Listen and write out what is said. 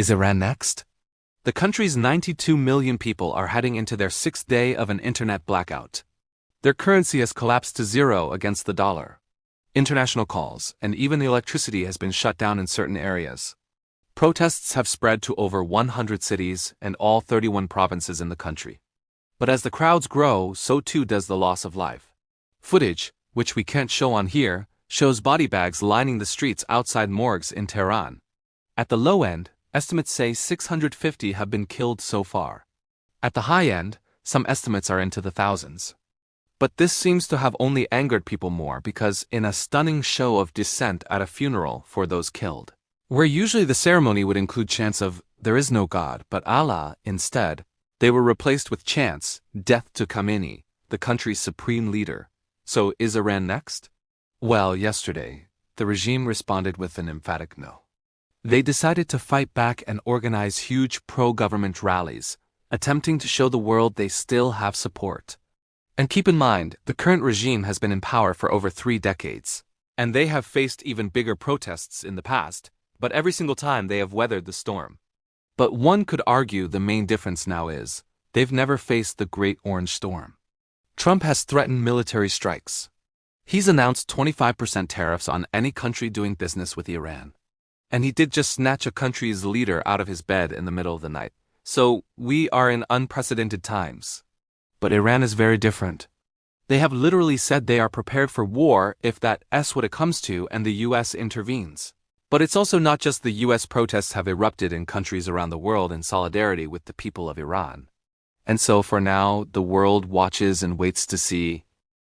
Is Iran next? The country's 92 million people are heading into their sixth day of an internet blackout. Their currency has collapsed to zero against the dollar. International calls, and even the electricity has been shut down in certain areas. Protests have spread to over 100 cities and all 31 provinces in the country. But as the crowds grow, so too does the loss of life. Footage, which we can't show on here, shows body bags lining the streets outside morgues in Tehran. At the low end, estimates say 650 have been killed so far. At the high end, some estimates are into the thousands. But this seems to have only angered people more because in a stunning show of dissent at a funeral for those killed, where usually the ceremony would include chants of, "There is no God but Allah," instead, they were replaced with chants, "Death to Khamenei, the country's supreme leader." So is Iran next? Well, yesterday, the regime responded with an emphatic no. They decided to fight back and organize huge pro-government rallies, attempting to show the world they still have support. And keep in mind, the current regime has been in power for over 3 decades, and they have faced even bigger protests in the past, but every single time they have weathered the storm. But one could argue the main difference now is, they've never faced the Great Orange Storm. Trump has threatened military strikes. He's announced 25% tariffs on any country doing business with Iran. And he did just snatch a country's leader out of his bed in the middle of the night. So we are in unprecedented times. But Iran is very different. They have literally said they are prepared for war if that's what it comes to and the US intervenes. But it's also not just the US protests have erupted in countries around the world in solidarity with the people of Iran. And so for now, the world watches and waits to see